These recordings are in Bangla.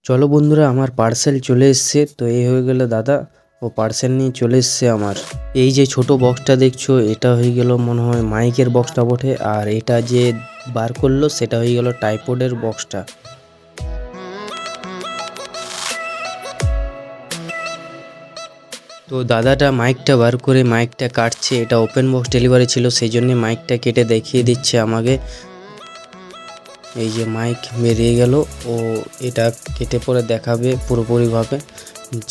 চলো বন্ধুরা, আমার পার্সেল চলে এসছে। তো এই হয়ে গেল দাদা, ও পার্সেল নিয়ে চলে এসছে আমার। এই যে ছোট বক্সটা দেখছো, এটা হয়ে গেল মনে হয় মাইকের বক্সটা বটে। আর এটা যে বার করলো সেটা হয়ে গেল ট্রাইপডের বক্সটা। তো দাদাটা মাইকটা বার করে মাইকটা কাটছে। এটা ওপেন বক্স ডেলিভারি ছিল, সেই জন্য মাইকটা কেটে দেখিয়ে দিচ্ছে আমাকে। এই যে মাইক বেরিয়ে গেল, ও এটা কেটে পরে দেখাবে পুরোপুরিভাবে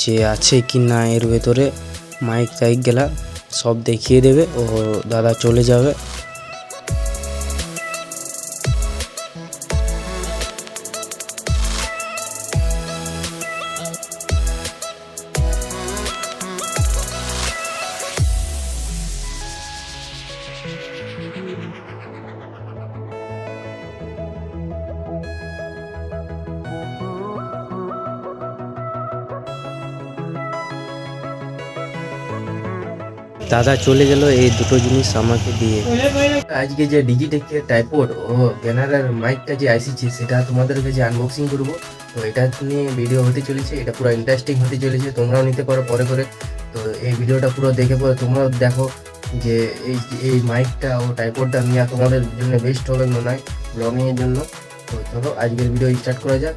যে আছে কি না এর ভেতরে। মাইক টাইক গেলা সব দেখিয়ে দেবে, ও দাদা চলে যাবে। দাদা চলে গেল এই দুটো জিনিস আমাকে দিয়ে। আজকে যে ডিজিটেকের টাইপড ও ব্যানারের মাইকটা যে আসছে সেটা তোমাদের কাছে আনবক্সিং করবো। তো এটা নিয়ে ভিডিও হতে চলেছে, এটা পুরো ইন্টারেস্টিং হতে চলেছে। তোমরাও নিতে পারো পরে করে। তো এই ভিডিওটা পুরো দেখে পরে তোমরাও দেখো যে এই মাইকটা ও টাইপডটা নেওয়া তোমাদের জন্য বেস্ট হবে না নয় ব্লগিংয়ের জন্য। তো চলো আজকের ভিডিও স্টার্ট করা যাক।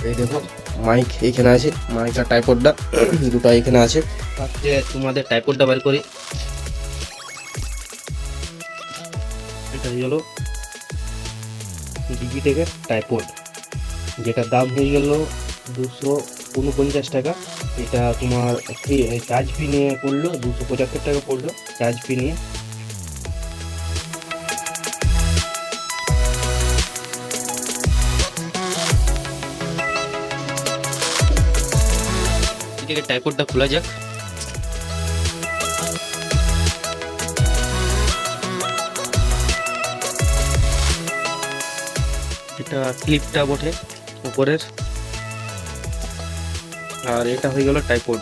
এই দেখো মাইক এখানে আছে, মাইক আর টাইপডটা দুটো এখানে আছে। ফার্স্টে তোমাদের টাইপডটা বের করি। এটা হয়ে গেল ডিজিটেকের টাইপড, যেটার দাম হয়ে গেল 249 টাকা। এটা তোমার চার্জ ফি নিয়ে পড়লো 275 টাকা পড়লো চার্জ ফি নিয়ে। ডিজিটেকের টাইপডটা খোলা যাক। এটা ক্লিপটা বটে উপরের, আর এটা হয়ে গেল টাইপড।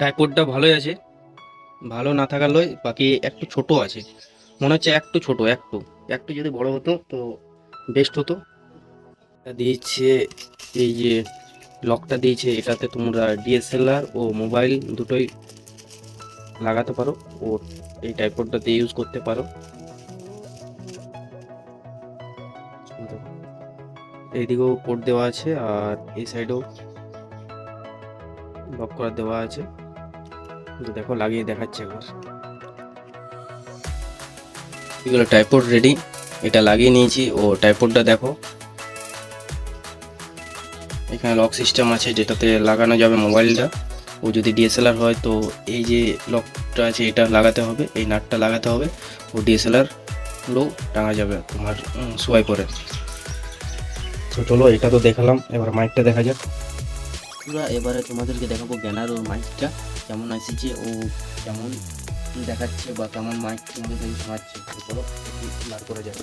টাইপডটা ভালোই আছে, ভালো না থাকার লয়, বাকি একটু ছোট আছে মনে হচ্ছে, একটু ছোট, একটু একটু যদি বড় হতো তো বেস্ট হতো। এটা দিয়েছে এই যে লকটা দিয়েছে, এটাতে তোমরা ডিএসএলআর ও মোবাইল দুটোই লাগাতে পারো ও এই টাইপডটাতে ইউজ করতে পারো। এইদিকেও পোর্ট দেওয়া আছে আর এই সাইডেও লক করা দেওয়া আছে। দেখো লাগিয়ে দেখাচ্ছে একবার। এগুলো টাইপড রেডি, এটা লাগিয়ে নিয়েছি। ও টাইপডটা দেখো, এখানে লক সিস্টেম আছে যেটাতে লাগানো যাবে মোবাইলটা। ও যদি ডিএসএলআর হয় তো এই যে লকটা আছে এটা লাগাতে হবে, এই নাটটা লাগাতে হবে, ও ডিএসএলআর পুরো টাঙা যাবে তোমার সোয়াই করে। তো চলো এটা তো দেখালাম, এবার মাইকটা দেখা যাক পুরা। এবারে তোমাদেরকে দেখাবো জ্ঞানার ওর মাইকটা কেমন আসছে, ও কেমন দেখাচ্ছে বা কেমন মাইক তোমাদের কাছে শোনাচ্ছে। তো চলো বার করা যাবে।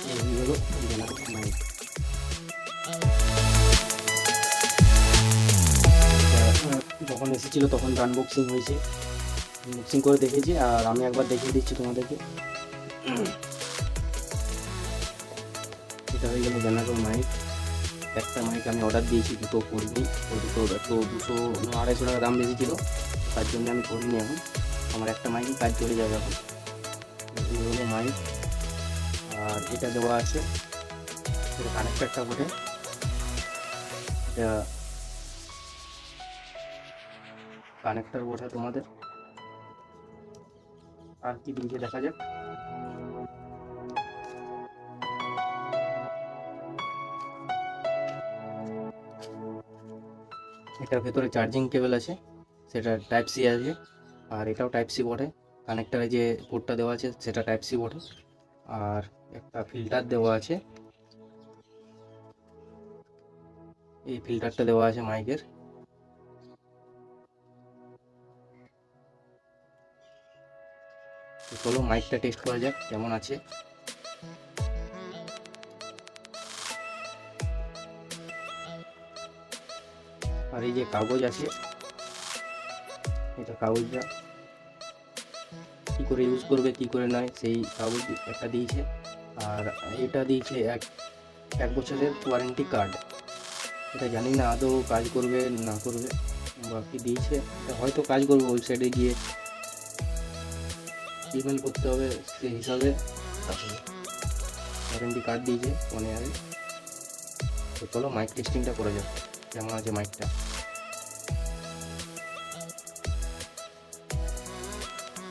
এই হলো জ্ঞানার মাইক। যখন এসেছিলো তখন আনবক্সিং হয়েছে, আনবক্সিং করে দেখেছি। আর আমি একবার দেখিয়ে দিচ্ছি তোমাদেরকে। এটা হয়ে গেল ব্যানারোর মাইক। একটা মাইক আমি অর্ডার দিয়েছি, দুটো করিনি। তো দুটো একটু 200-250 টাকা দাম বেশি ছিল, তার জন্য আমি করিনি। এখন আমার একটা মাইকই কাজ চলে যাবে এখন। এই হলো মাইক, আর এটা দেওয়া আছে, এটা কানেক্টারটা বটে। এটা কানেক্টার বটে তোমাদের। আর কি দিয়েছে দেখা যাক। এটার ভেতরে চার্জিং কেবল আছে, সেটা টাইপ সি আছে। আর এটাও টাইপ সি বটে। কানেক্টারে যে পোর্টটা দেওয়া আছে সেটা টাইপ সি বটে। আর একটা ফিল্টার দেওয়া আছে, এই ফিল্টারটা দেওয়া আছে মাইকের। চলো মাইকটা টেস্ট করা যাক কেমন আছে। আর এই যে কাগজ আছে, এটা কাগজটা কী করে ইউজ করবে কী করে নয় সেই কাগজ একটা দিয়েছে। আর এটা দিয়েছে এক বছরের ওয়ারেন্টি কার্ড। এটা জানি না আদৌ কাজ করবে না করবে, বাকি দিয়েছে এটা হয়তো কাজ করবে। ওয়েবসাইটে গিয়ে ইমেল করতে হবে সেই হিসাবে। ওয়ারেন্টি কার্ড দিয়েছে 1 ইয়ারের। তো চলো মাইক টেস্টিংটা করে যাক, কেমন আছে মাইকটা।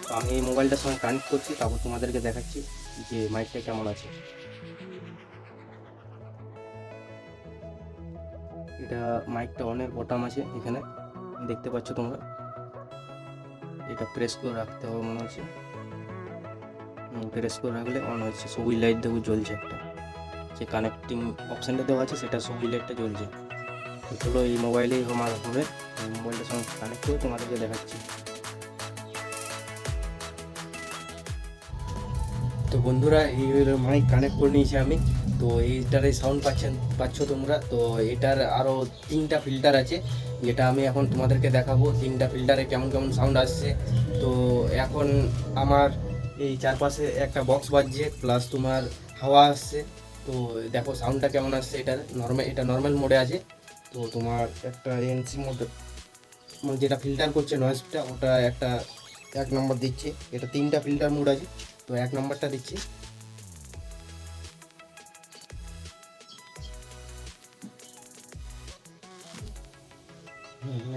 তো আমি এই মোবাইলটার সঙ্গে কানেক্ট করছি, তারপর তোমাদেরকে দেখাচ্ছি যে মাইকটা কেমন আছে। এটা মাইকটা অনেক বটম আছে, এখানে দেখতে পাচ্ছ তোমরা। এটা প্রেস করে রাখতে হবে মনে হচ্ছে, প্রেস করে রাখলে অন হচ্ছে। সবুজ লাইট দেখো জ্বলছে, একটা যে কানেক্টিং অপশানটা দেওয়া আছে সেটা সবুজ লাইটটা জ্বলছে। তো চলো এই মোবাইলেই আমার হবে, এই মোবাইলটার সঙ্গে কানেক্ট করে তোমাদেরকে দেখাচ্ছি। তো বন্ধুরা এই মাইক কানেক্ট করে নিয়েছি আমি। তো এইটারে সাউন্ড পাচ্ছ তোমরা। তো এটার আরও 3টা ফিল্টার আছে, যেটা আমি এখন তোমাদেরকে দেখাবো 3টা ফিল্টারে কেমন কেমন সাউন্ড আসছে। তো এখন আমার এই চারপাশে একটা বক্স বাজছে, প্লাস তোমার হাওয়া আসছে। তো দেখো সাউন্ডটা কেমন আসছে। এটা নর্মাল মোডে আছে। তো তোমার একটা এনসি মোড যেটা ফিল্টার করছে নয়েজটা, ওটা একটা 1 নম্বর দিচ্ছে। এটা 3টা ফিল্টার মোড আছে, তো 1 নম্বরটা দিচ্ছি।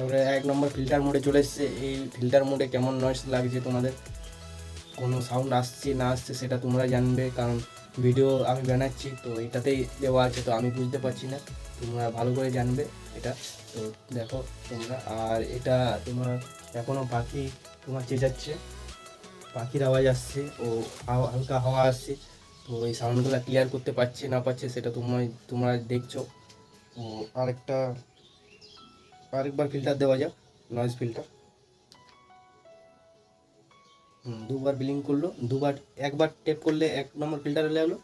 এবারে 1 নম্বর ফিল্টার মোডে চলে এসছে। এই ফিল্টার মোডে কেমন নয়েজ লাগছে তোমাদের, কোনো সাউন্ড আসছে না আসছে সেটা তোমরা জানবে, কারণ ভিডিও আমি বানাচ্ছি তো এটাতেই দেওয়া আছে, তো আমি বুঝতে পারছি না, তোমরা ভালো করে জানবে এটা। তো দেখো তোমরা। আর এটা তোমার এখনও পাখি তোমার চেঁচাচ্ছে, পাখির আওয়াজ আসছে ও হালকা হাওয়া আসছে। তো এই সাউন্ডগুলো ক্লিয়ার করতে পারছে না পারছে সেটা তোমরা দেখছো। ও আরেকবার ফিল্টার দেওয়া যাক, নয়েজ ফিল্টার। দুবার ব্লিং করলো, একবার টেপ করলে 1 নম্বর ফিল্টারে লাগলো,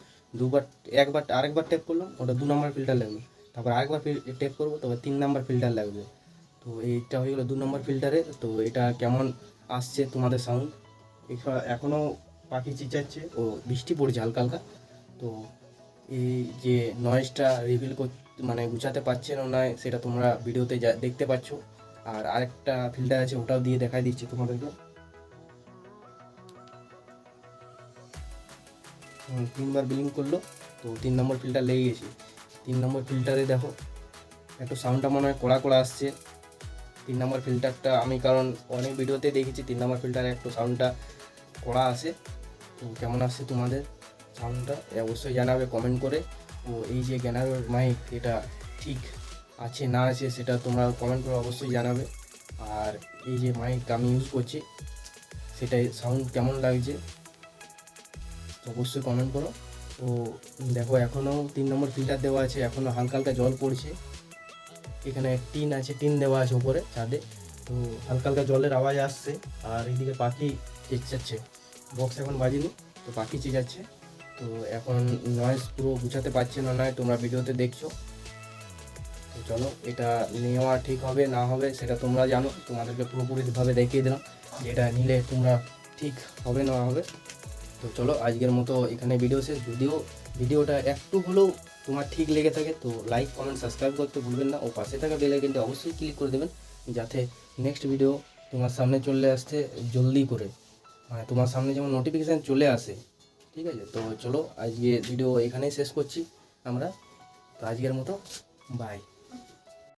আরেকবার টেপ করলাম ওটা 2 নম্বর ফিল্টার লাগলো, তারপর আরেকবার টেপ করবো তবে 3 নম্বর ফিল্টার লাগবে। তো এইটা হয়ে গেলো 2 নম্বর ফিল্টারে। তো এটা কেমন আসছে তোমাদের সাউন্ড। এখনও পাখি চিচাচ্ছে ও বৃষ্টি পড়ছে হালকা হালকা। তো এই যে নয়েজটা রিভিল মানে গুছাতে পারছে না নয় সেটা তোমরা ভিডিওতে দেখতে পাচ্ছ। আর আরেকটা ফিল্টার আছে, ওটাও দিয়ে দেখাই দিচ্ছি তোমাদেরকে। 3বার ব্লিং করলো, তো 3 নম্বর ফিল্টার লেগে গেছে। 3 নম্বর ফিল্টারে দেখো একটু সাউন্ডটা মনে হয় কড়া কড়া আসছে। 3 নম্বর ফিল্টারটা আমি কারণ অনেক ভিডিওতে দেখেছি 3 নম্বর ফিল্টারে একটু সাউন্ডটা কড়া আসে। তো কেমন আসছে তোমাদের সাউন্ডটা অবশ্যই জানাবে কমেন্ট করে। ও এই যে গ্যানারের মাইক এটা ঠিক আছে না আছে সেটা তোমরা কমেন্ট করে অবশ্যই জানাবে। আর এই যে মাইক আমি ইউজ করছি সেটাই সাউন্ড কেমন লাগছে অবশ্যই কমেন্ট করো। তো দেখো এখনও 3 নম্বর ফিল্টার দেওয়া আছে, এখনও হালকা হালকা জল পড়ছে। এখানে টিন আছে, টিন দেওয়া আছে উপরে ছাদে, তো হালকা হালকা জলের আওয়াজ আসছে। আর এইদিকে পাখি চেঁচাচ্ছে, বক্স এখন বাজিনি তো পাখি চেঁচাচ্ছে। তো এখন নয়েজ পুরো গুছাতে পারছে না নয়, তোমরা ভিডিওতে দেখছো। তো চলো এটা নেওয়া ঠিক হবে না হবে সেটা তোমরা জানো, তোমাদেরকে পুরোপুরিভাবে দেখিয়ে দিলাম যে এটা নিলে তোমরা ঠিক হবে না হবে। তো চলো আজকের মতো এখানে ভিডিও শেষ। যদিও ভিডিওটা একটু হলেও তোমার ঠিক লেগে থাকে তো লাইক কমেন্ট সাবস্ক্রাইব করতে ভুলবেন না, ও পাশে থাকা বেল আইকনটা অবশ্যই ক্লিক করে দেবেন যাতে নেক্সট ভিডিও তোমার সামনে চলে আসতে জলদি করে, মানে তোমার সামনে যেমন নোটিফিকেশান চলে আসে। ঠিক আছে, তো চলো আজকে ভিডিও এখানেই শেষ করছি আমরা। তো আজকের মতো বাই।